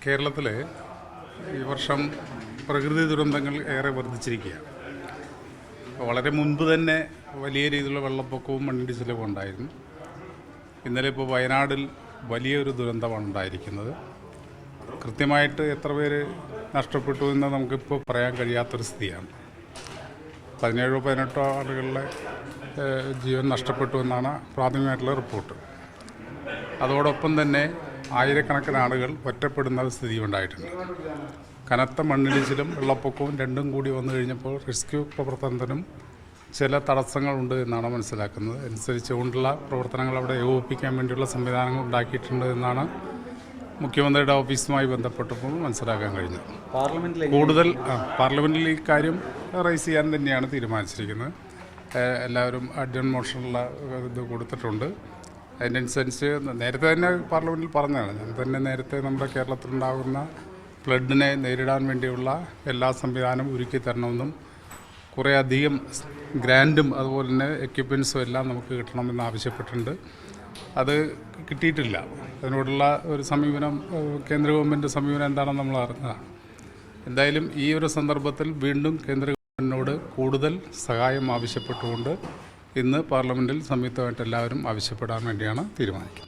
കേരളത്തിൽ ഈ വർഷം പ്രകൃതി ദുരന്തങ്ങൾ ഏറെ വർദ്ധിച്ചിരിക്കുകയാണ്. വളരെ മുൻപ് തന്നെ വലിയ രീതിയിലുള്ള വെള്ളപ്പൊക്കവും മണ്ണിടിച്ചിലും ഉണ്ടായിരുന്നു. ഇന്നലെ ഇപ്പോൾ വയനാടിൽ വലിയൊരു ദുരന്തമാണ് ഉണ്ടായിരിക്കുന്നത്. കൃത്യമായിട്ട് എത്ര പേര് നഷ്ടപ്പെട്ടു എന്ന് നമുക്കിപ്പോൾ പറയാൻ കഴിയാത്തൊരു സ്ഥിതിയാണ്. 17-18 ആളുകളുടെ ജീവൻ നഷ്ടപ്പെട്ടു എന്നാണ് പ്രാഥമികമായിട്ടുള്ള റിപ്പോർട്ട്. അതോടൊപ്പം തന്നെ ആയിരക്കണക്കിന് ആളുകൾ ഒറ്റപ്പെടുന്ന സ്ഥിതി ഉണ്ടായിട്ടുണ്ട്. കനത്ത മണ്ണിടിച്ചിലും വെള്ളപ്പൊക്കവും രണ്ടും കൂടി വന്നു കഴിഞ്ഞപ്പോൾ റെസ്ക്യൂ പ്രവർത്തനത്തിനും ചില തടസ്സങ്ങളുണ്ട് എന്നാണ് മനസ്സിലാക്കുന്നത്. അനുസരിച്ചുകൊണ്ടുള്ള പ്രവർത്തനങ്ങൾ അവിടെ ഏകോപിപ്പിക്കാൻ വേണ്ടിയുള്ള സംവിധാനങ്ങൾ ഉണ്ടാക്കിയിട്ടുണ്ട് എന്നാണ് മുഖ്യമന്ത്രിയുടെ ഓഫീസുമായി ബന്ധപ്പെട്ടപ്പോൾ മനസ്സിലാക്കാൻ കഴിഞ്ഞത്. പാർലമെൻറ്റിൽ ഈ കാര്യം റൈസ് ചെയ്യാൻ തന്നെയാണ് തീരുമാനിച്ചിരിക്കുന്നത്. എല്ലാവരും അഡ്ജോൺ മോഷനുള്ള ഇത് കൊടുത്തിട്ടുണ്ട്. അതിനനുസരിച്ച് നേരത്തെ തന്നെ പാർലമെൻറ്റിൽ പറഞ്ഞതാണ്. ഞാൻ തന്നെ നേരത്തെ നമ്മുടെ കേരളത്തിലുണ്ടാകുന്ന ഫ്ലഡിനെ നേരിടാൻ വേണ്ടിയുള്ള എല്ലാ സംവിധാനവും ഒരുക്കി തരണമെന്നും കുറേ അധികം ഗ്രാൻറ്റും അതുപോലെ തന്നെ എക്യുപ്മെൻസും എല്ലാം നമുക്ക് കിട്ടണമെന്ന് ആവശ്യപ്പെട്ടിട്ടുണ്ട്. അത് കിട്ടിയിട്ടില്ല. അതിനോടുള്ള ഒരു സമീപനം, കേന്ദ്ര ഗവൺമെൻറ് സമീപനം എന്താണെന്ന് നമ്മൾ അറിഞ്ഞതാണ്. എന്തായാലും ഈ ഒരു സന്ദർഭത്തിൽ വീണ്ടും കേന്ദ്ര ഗവൺമെൻറ്റിനോട് കൂടുതൽ സഹായം ആവശ്യപ്പെട്ടുകൊണ്ട് ഇന്ന് പാർലമെൻറ്റിൽ സംയുക്തമായിട്ട് എല്ലാവരും ആവശ്യപ്പെടാൻ വേണ്ടിയാണ് തീരുമാനിക്കുന്നത്.